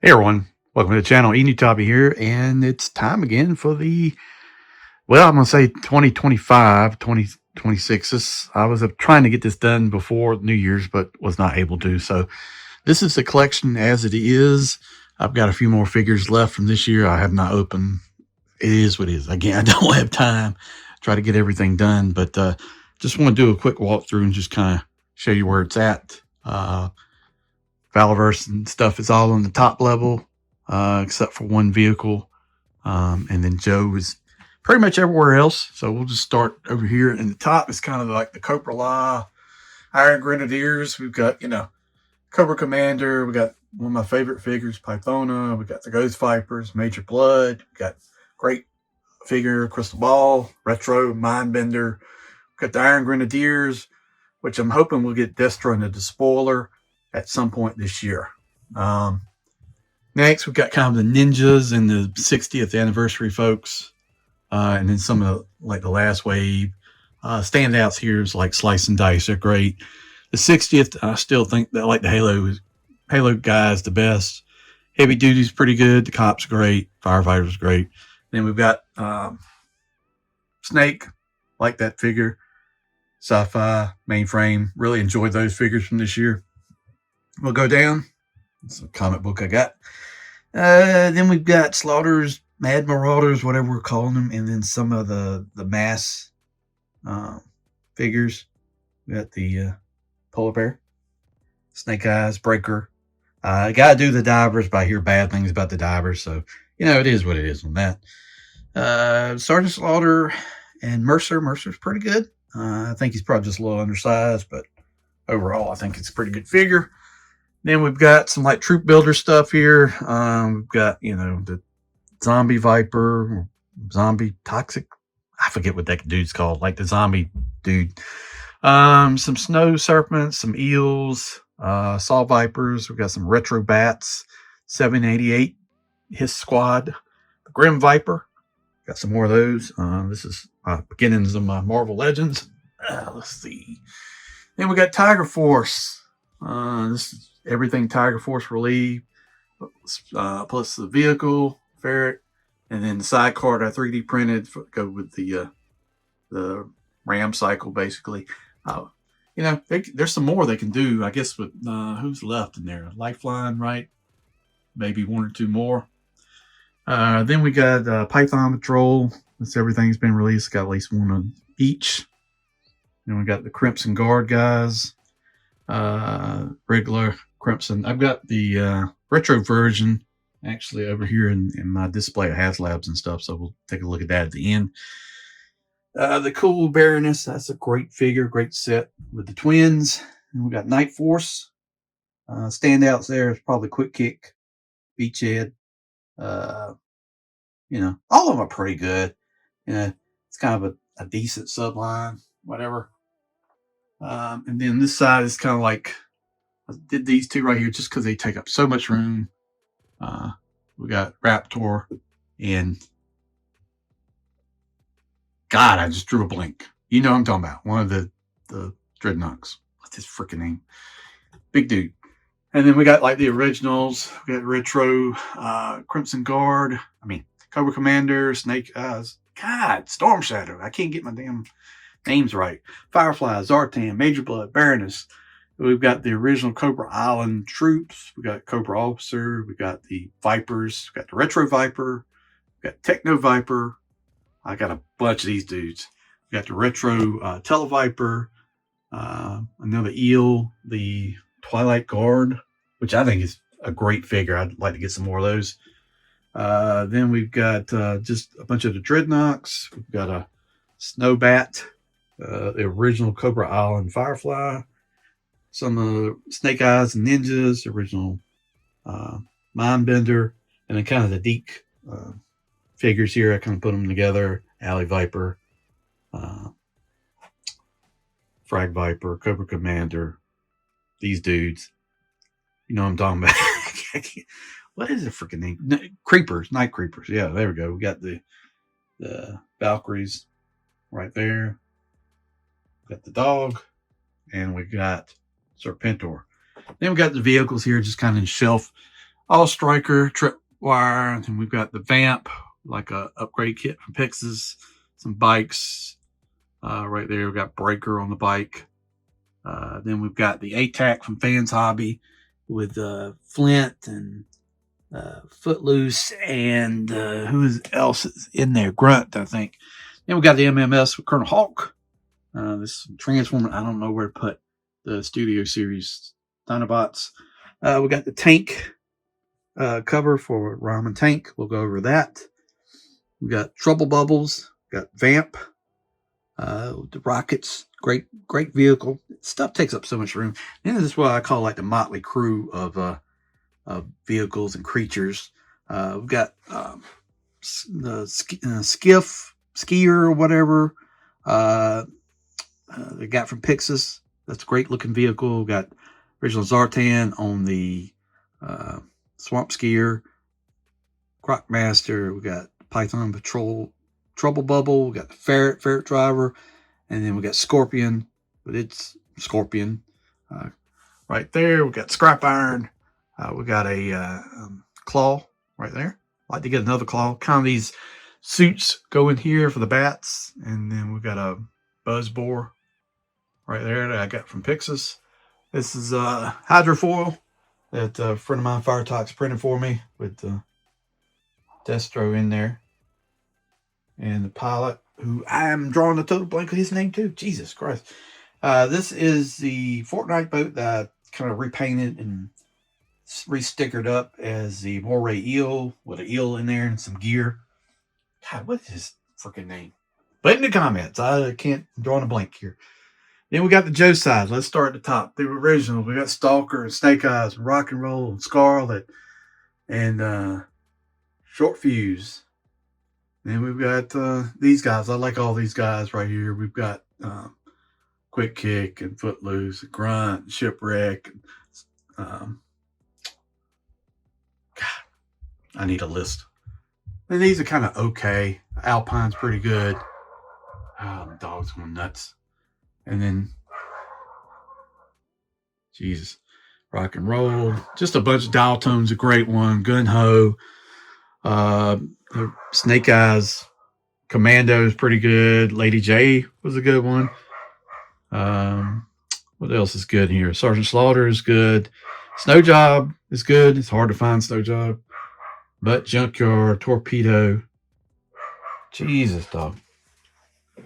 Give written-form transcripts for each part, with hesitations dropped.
Hey everyone, welcome to the channel. Enutopia here, and it's time again for I'm going to say 2025, 2026. I was trying to get this done before New Year's, but was not able to. So this is the collection as it is. I've got a few more figures left from this year. I have not opened. It is what it is. Again, I don't have time to try to get everything done, but just want to do a quick walkthrough and just kind of show you where it's at. Valorverse and stuff is all on the top level, except for one vehicle. And then Joe is pretty much everywhere else. So we'll just start over here. In the top is kind of like the Cobra Iron Grenadiers. We've got, Cobra Commander. We got one of my favorite figures, Pythona. We got the Ghost Vipers, Major Blood. We got great figure, Crystal Ball, Retro, Mindbender. We got the Iron Grenadiers, which I'm hoping we'll get Destro into the spoiler at some point this year. Next, we've got kind of the ninjas and the 60th anniversary folks, and then some of the last wave standouts here is like Slice and Dice. They're great. The 60th, I still think that like the Halo guy is the best. Heavy Duty's pretty good. The Cop's great. Firefighter's great. Then we've got Snake, like that figure. Sci-fi, Mainframe. Really enjoyed those figures from this year. We'll go down. It's a comic book I got. Then we've got Slaughters, Mad Marauders, whatever we're calling them, and then some of the mass figures. We got the Polar Bear, Snake Eyes, Breaker. I got to do the divers, but I hear bad things about the divers, so it is what it is on that. Sergeant Slaughter and Mercer. Mercer's pretty good. I think he's probably just a little undersized, but overall, I think it's a pretty good figure. Then we've got some like troop builder stuff here. We've got, the zombie viper, zombie toxic. I forget what that dude's called, like the zombie dude. Some snow serpents, some eels, saw vipers. We've got some retro bats, 788, his squad, the Grim Viper. Got some more of those. This is beginnings of my Marvel Legends. Let's see. Then we got Tiger Force. This is everything Tiger Force relief, plus the vehicle, ferret, and then the side card I 3D printed go with the RAM cycle, basically. There's some more they can do, I guess, with who's left in there? Lifeline, right? Maybe one or two more. Then we got Python Patrol. That's everything's been released. Got at least one of each. Then we got the Crimson Guard guys. Regular Crimson. I've got the retro version actually over here in my display at HasLabs and stuff, so we'll take a look at that at the end. The Cool Baroness, that's a great figure, great set with the twins. And we got Night Force. Standouts there is probably Quick Kick, Beachhead. All of them are pretty good. It's kind of a decent subline, whatever. And then this side is kind of like, I did these two right here just because they take up so much room. We got Raptor and God, I just drew a blank. You know what I'm talking about. One of the Dreadnoks. What's his freaking name? Big dude. And then we got like the originals. We got Retro, Crimson Guard. Cobra Commander, Snake Eyes. God, Storm Shadow. I can't get my damn names right. Firefly, Zartan, Major Blood, Baroness. We've got the original Cobra Island troops. We got Cobra Officer. We got the Vipers. We got the Retro Viper. We got Techno Viper. I got a bunch of these dudes. We got the Retro Televiper. Another Eel. The Twilight Guard, which I think is a great figure. I'd like to get some more of those. Then we've got just a bunch of the Dreadnoks. We've got a Snowbat. The original Cobra Island Firefly. Some Snake Eyes and Ninjas, original Mindbender, and then kind of the Deke figures here. I kind of put them together. Alley Viper, Frag Viper, Cobra Commander, these dudes. You know what I'm talking about. What is the freaking name? Creepers, Night Creepers. Yeah, there we go. We got the Valkyries right there. Got the dog, and we got Serpentor. Then we got the vehicles here, just kind of in shelf All striker, tripwire, and we've got the vamp, like a upgrade kit from Pixis, some bikes right there. We've got breaker on the bike. Then we've got the ATAC from Fans Hobby with Flint and Footloose and who else is in there? Grunt, I think. Then we got the MMS with Colonel Hawk. This Transformer, I don't know where to put the Studio Series Dinobots. We got the tank cover for Ramen Tank. We'll go over that. We got Trouble Bubbles. Got Vamp. The Rockets. Great vehicle. Stuff takes up so much room. And this is what I call like the motley crew of vehicles and creatures. We've got the skier or whatever they got from Pixis. That's a great looking vehicle. We've got original Zartan on the Swamp Skier, Crocmaster. We got Python Patrol, Trouble Bubble. We got the Ferret Driver, and then we got Scorpion with its Scorpion right there. We got Scrap Iron. We got a Claw right there. I'd like to get another Claw. Kind of these suits go in here for the bats, and then we've got a Buzzbore right there that I got from Pixis. This is Hydrofoil that a friend of mine, Firetox, printed for me with Destro in there. And the pilot, who I am drawing a total blank of his name too. Jesus Christ. This is the Fortnite boat that I kind of repainted and re-stickered up as the Moray Eel with an eel in there and some gear. God, what is his freaking name? Put in the comments. I can't draw a blank here. Then we got the Joe side. Let's start at the top. The original. We got Stalker and Snake Eyes and Rock and Roll and Scarlet and Short Fuse. Then we've got these guys. I like all these guys right here. We've got Quick Kick and Footloose and Grunt and Shipwreck. And, God, I need a list. And these are kind of okay. Alpine's pretty good. Oh, the dog's going nuts. And then, Jesus, Rock and Roll. Just a bunch of dial tones, a great one. Gun Ho. Snake Eyes. Commando is pretty good. Lady J was a good one. What else is good here? Sergeant Slaughter is good. Snow Job is good. It's hard to find Snow Job. But Junkyard, Torpedo. Jesus, dog.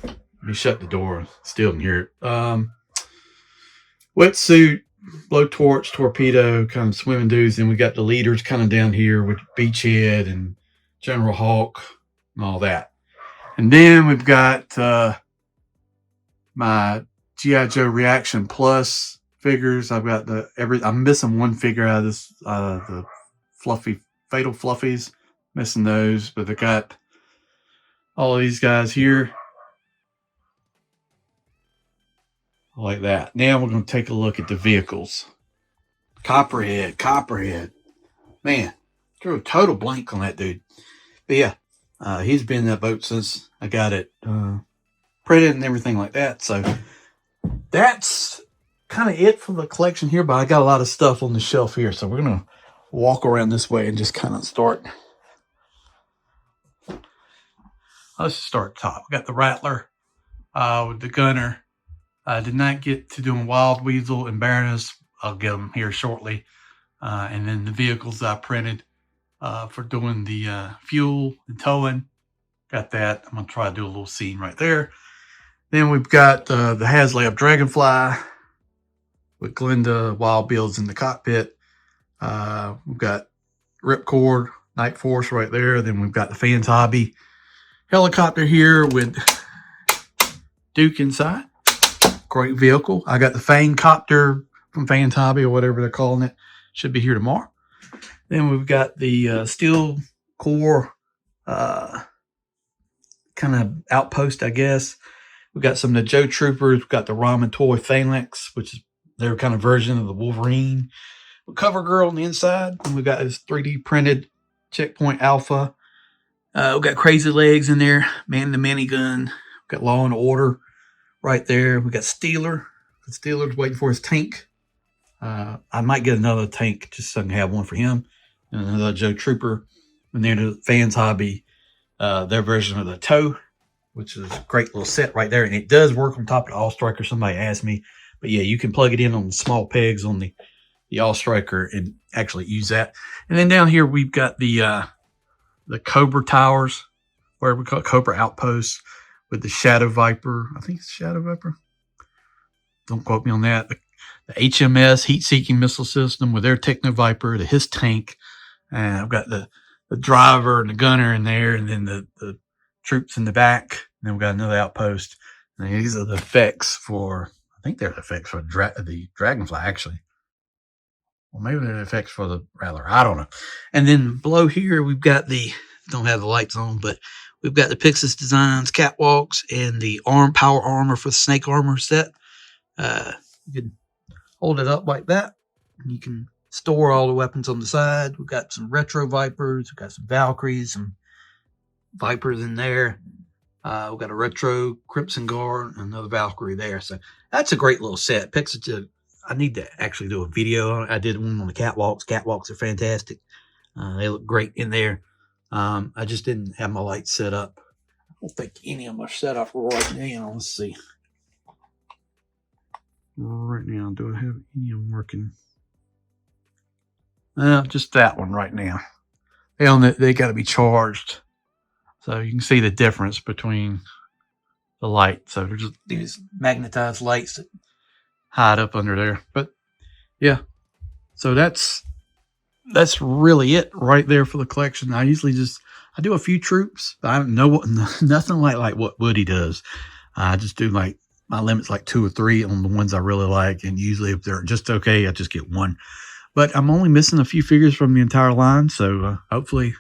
Let me shut the door. Still can hear it. Wetsuit, Blowtorch, Torpedo, kind of swimming dudes. Then we got the leaders kind of down here with Beachhead and General Hawk and all that. And then we've got my G.I. Joe Reaction Plus figures. I've got I'm missing one figure out of this, the fluffy Fatal Fluffies. Missing those, but I got all of these guys here. Like that. Now we're going to take a look at the vehicles. Copperhead. Man, drew a total blank on that dude. But yeah, he's been in that boat since I got it printed and everything like that. So that's kind of it for the collection here, but I got a lot of stuff on the shelf here. So we're going to walk around this way and just kind of start. Let's start at the top. We got the Rattler with the Gunner. I did not get to doing Wild Weasel and Baroness. I'll get them here shortly. And then the vehicles I printed for doing the fuel and towing. Got that. I'm going to try to do a little scene right there. Then we've got the HasLab Dragonfly with Glinda, Wild Bills in the cockpit. We've got Ripcord, Night Force right there. Then we've got the Fans Hobby helicopter here with Duke inside. Great vehicle. I got the Fang Copter from Fans Hobby or whatever they're calling it. Should be here tomorrow. Then we've got the Steel Core kind of outpost, I guess. We've got some of the Joe Troopers. We've got the Ramen Toy Phalanx, which is their kind of version of the Wolverine. Cover Girl on the inside. And we've got this 3D printed Checkpoint Alpha. We've got Crazy Legs in there. Man the Minigun. We've got Law and Order right there. We got Steeler. The Steeler's waiting for his tank. I might get another tank just so I can have one for him. and another Joe Trooper. And then the Fans Hobby, their version of the Toe, which is a great little set right there. And it does work on top of the All Striker. Somebody asked me. But yeah, you can plug it in on the small pegs on the All Striker and actually use that. And then down here, we've got the Cobra towers, where we call it Cobra outposts, with the Shadow Viper. I think it's Shadow Viper. Don't quote me on that. The HMS heat-seeking missile system with their Techno Viper, the HISS tank. And I've got the driver and the gunner in there, and then the troops in the back. And then we've got another outpost. And these are the effects for, I think they're the effects for the Dragonfly, actually. Well, maybe they're the effects for the Rattler. I don't know. And then below here, we've got don't have the lights on, but we've got the Pixis Designs catwalks and the power armor for the Snake armor set. You can hold it up like that, and you can store all the weapons on the side. We've got some retro Vipers. We've got some Valkyries, some Vipers in there. We've got a retro Crimson Guard and another Valkyrie there. So that's a great little set. Pixis, I need to actually do a video. I did one on the catwalks. Catwalks are fantastic. They look great in there. I just didn't have my lights set up. I don't think any of them are set up right now. Let's see. Right now, do I have any of them working? Just that one right now. They got to be charged. So you can see the difference between the light. So they're just these magnetized lights that hide up under there. But yeah, so that's really it right there for the collection. I usually I do a few troops, but I don't know nothing like what Woody does. I just do like my limit's like 2 or 3 on the ones I really like, and usually if they're just okay, I just get 1. But I'm only missing a few figures from the entire line, so hopefully,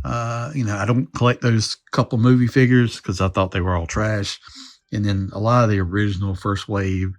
I don't collect those couple movie figures because I thought they were all trash, and then a lot of the original first wave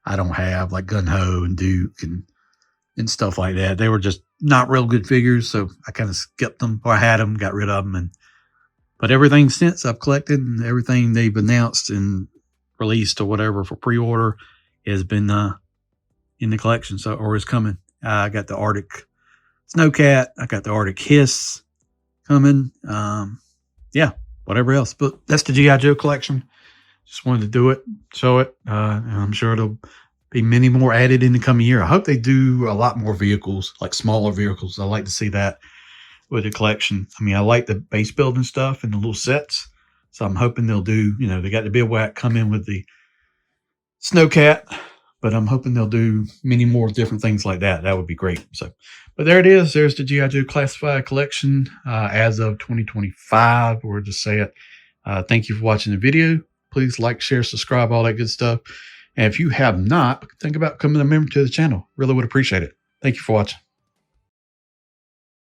I don't have, like Gun Ho and Duke and stuff like that. They were just not real good figures, so I kind of skipped them, or I had them, got rid of them, but everything since I've collected and everything they've announced and released or whatever for pre-order has been in the collection, or is coming. I got the Arctic Snowcat. I got the Arctic Hiss coming. Yeah, whatever else. But that's the G.I. Joe collection. Just wanted to do it, show it. And I'm sure there'll be many more added in the coming year. I hope they do a lot more vehicles, like smaller vehicles. I like to see that with the collection. I mean, I like the base building stuff and the little sets. So I'm hoping they'll do, they got the Bivouac come in with the Snowcat, but I'm hoping they'll do many more different things like that. That would be great. So, but there it is. There's the G.I. Joe Classified Collection as of 2025. We'll just say it. Thank you for watching the video. Please like, share, subscribe, all that good stuff. And if you have not, think about becoming a member to the channel. Really would appreciate it. Thank you for watching.